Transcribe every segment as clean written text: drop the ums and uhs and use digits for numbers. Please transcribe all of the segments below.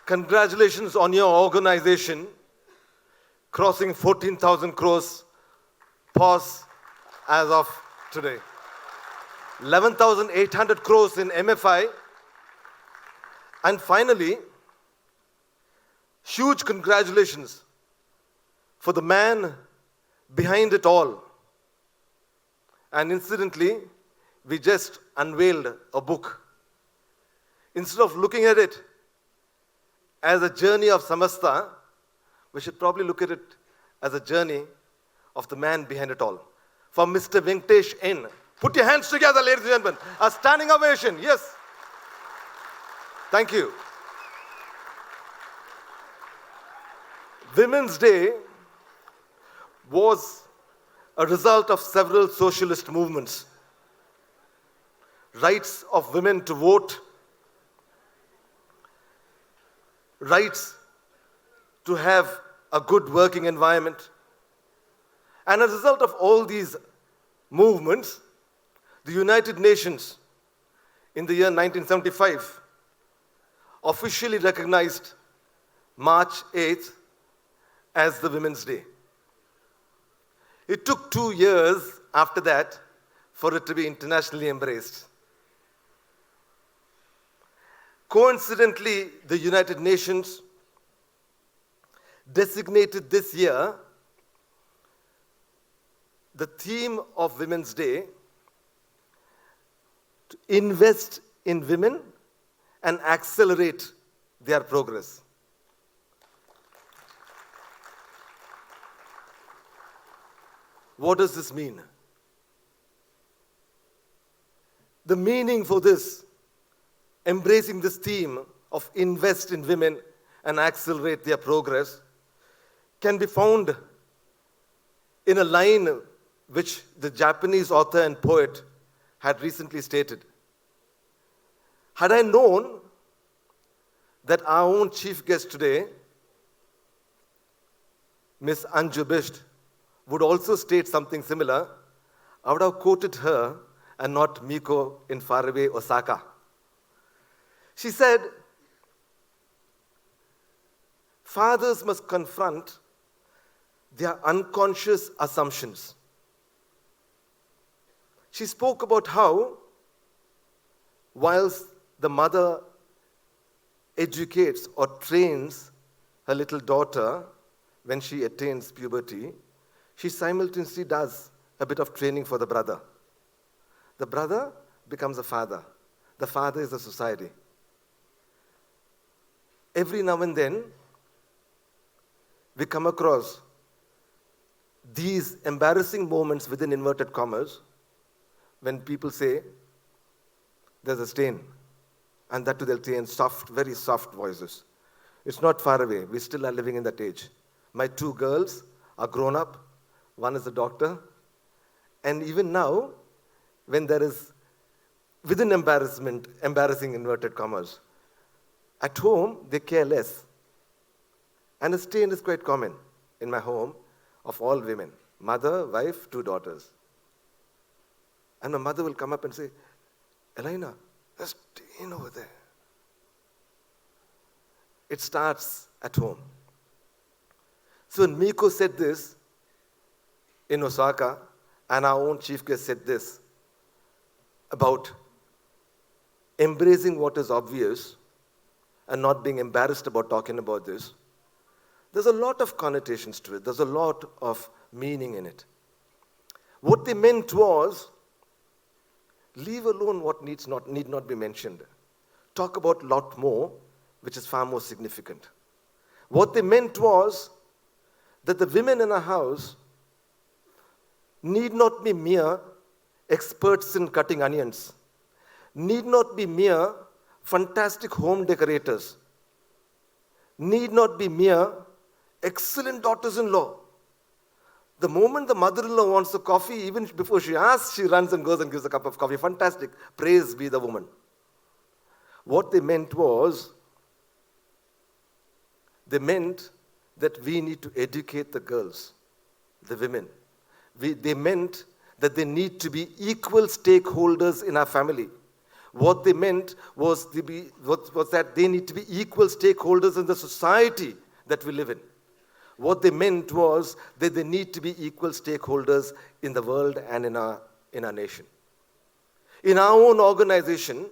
Congratulations on your organization crossing 14,000 crores POS as of today. 11,800 crores in MFI. And finally, huge congratulations for the man behind it all. And incidentally, we just unveiled a book. Instead of looking at it as a journey of Samasta, we should probably look at it as a journey of the man behind it all. From Mr. Venkatesh N. Put your hands together, ladies and gentlemen. A standing ovation, yes. Thank you. Women's Day was a result of several socialist movements. Rights of women to vote, rights to have a good working environment. And as a result of all these movements, the United Nations in the year 1975 officially recognized March 8th as the Women's Day. It took 2 years after that for it to be internationally embraced. Coincidentally, the United Nations designated this year the theme of Women's Day to invest in women and accelerate their progress. What does this mean? The meaning for this, embracing this theme of invest in women and accelerate their progress, can be found in a line which the Japanese author and poet had recently stated. Had I known that our own chief guest today, Miss Anju Bisht, would also state something similar, I would have quoted her and not Miko in faraway Osaka. She said, fathers must confront their unconscious assumptions. She spoke about how, whilst the mother educates or trains her little daughter when she attains puberty, she simultaneously does a bit of training for the brother. The brother becomes a father. The father is a society. Every now and then, we come across these embarrassing moments within inverted commas when people say, there's a stain. And that too they'll say in soft, very soft voices. It's not far away. We still are living in that age. My 2 girls are grown up. One is a doctor. And even now, when there is, within embarrassing inverted commas, at home, they care less. And a stain is quite common in my home of all women. Mother, wife, 2 daughters. And my mother will come up and say, Elena, there's stain over there. It starts at home. So when Miko said this in Osaka, and our own chief guest said this about embracing what is obvious and not being embarrassed about talking about this, there's a lot of connotations to it. There's a lot of meaning in it. What they meant was, leave alone what need not be mentioned. Talk about a lot more, which is far more significant. What they meant was that the women in a house need not be mere experts in cutting onions, need not be mere fantastic home decorators, need not be mere excellent daughters-in-law. The moment the mother-in-law wants a coffee, even before she asks, she runs and goes and gives a cup of coffee. Fantastic. Praise be the woman. What they meant was, they meant that we need to educate the girls, the women. They meant that they need to be equal stakeholders in our family. What they meant was that they need to be equal stakeholders in the society that we live in. What they meant was that they need to be equal stakeholders in the world and in our nation. In our own organization,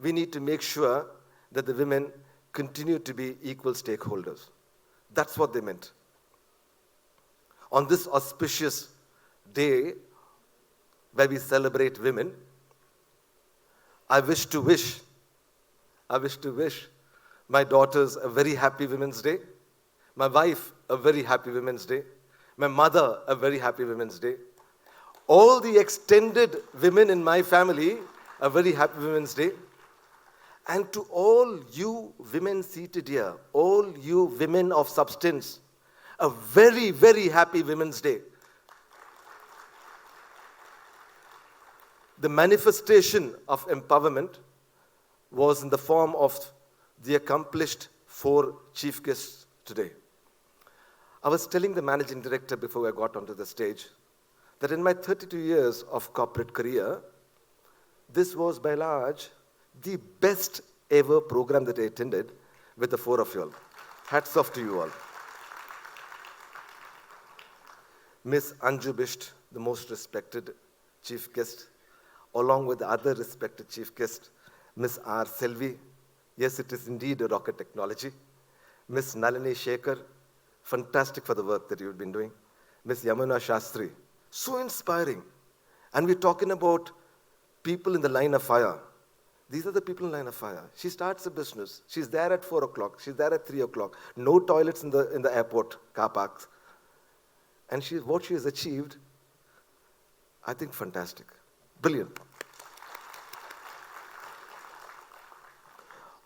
we need to make sure that the women continue to be equal stakeholders. That's what they meant. On this auspicious day where we celebrate women, I wish to wish my daughters a very happy Women's Day, my wife a very happy Women's Day, my mother a very happy Women's Day, all the extended women in my family a very happy Women's Day, and to all you women seated here, all you women of substance, a very, very happy Women's Day. The manifestation of empowerment was in the form of the accomplished 4 chief guests today. I was telling the managing director before I got onto the stage that in my 32 years of corporate career, this was by large the best ever program that I attended with the 4 of you all. Hats off to you all. Miss Anju Bisht, the most respected chief guest, along with the other respected chief guest, Miss R. Selvi. Yes, it is indeed a rocket technology. Miss Nalini Shekhar, fantastic for the work that you've been doing. Miss Yamuna Shastri, so inspiring. And we're talking about people in the line of fire. These are the people in line of fire. She starts a business. She's there at 4 o'clock. She's there at 3 o'clock. No toilets in the airport car parks. And what she has achieved, I think fantastic. Brilliant.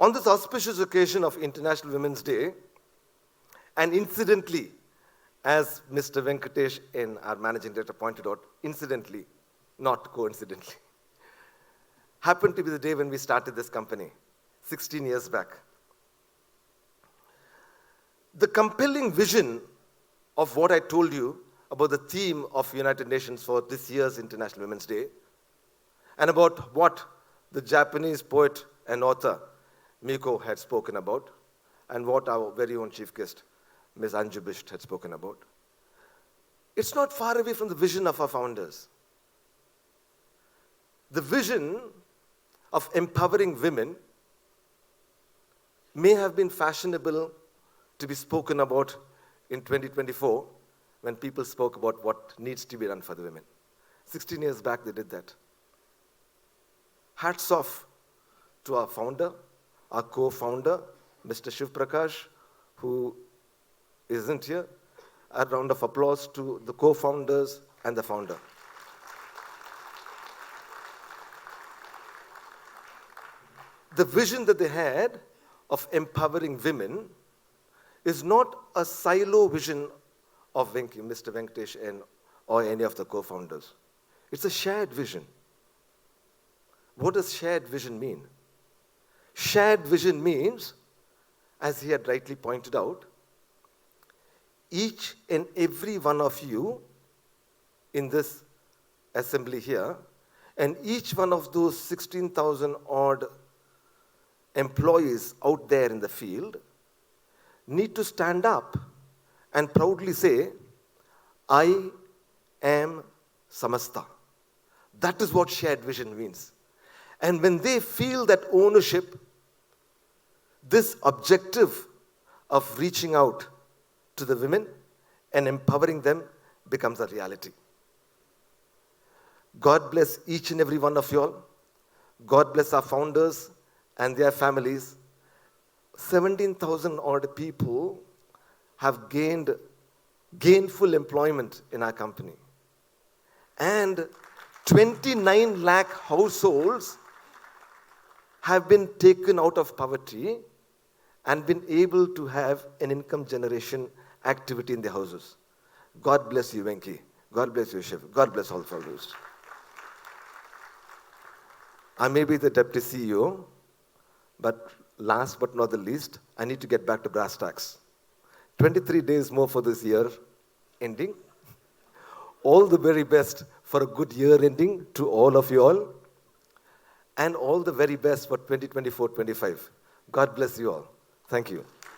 On this auspicious occasion of International Women's Day, and incidentally, as Mr. Venkatesh and our managing director pointed out, incidentally, not coincidentally, happened to be the day when we started this company, 16 years back. The compelling vision of what I told you about the theme of United Nations for this year's International Women's Day, and about what the Japanese poet and author Miko had spoken about, and what our very own chief guest, Ms. Anju Bisht, had spoken about. It's not far away from the vision of our founders. The vision of empowering women may have been fashionable to be spoken about in 2024 when people spoke about what needs to be done for the women. 16 years back, they did that. Hats off to our founder, our co-founder, Mr. Shiv Prakash, who isn't here. A round of applause to the co-founders and the founder. The vision that they had of empowering women is not a silo vision of Mr. Venkatesh or any of the co-founders. It's a shared vision. What does shared vision mean? Shared vision means, as he had rightly pointed out, each and every one of you in this assembly here, and each one of those 16,000 odd employees out there in the field need to stand up and proudly say, I am Samasta. That is what shared vision means. And when they feel that ownership, this objective of reaching out to the women and empowering them becomes a reality. God bless each and every one of you all. God bless our founders and their families. 17,000 odd people have gained gainful employment in our company. And 29 lakh households have been taken out of poverty and been able to have an income generation activity in their houses. God bless you, Venki. God bless you, Shiv. God bless all founders. I may be the deputy CEO, but last but not the least, I need to get back to brass tacks. 23 days more for this year ending. All the very best for a good year ending to all of you all. and all the very best for 2024-25. God bless you all. Thank you.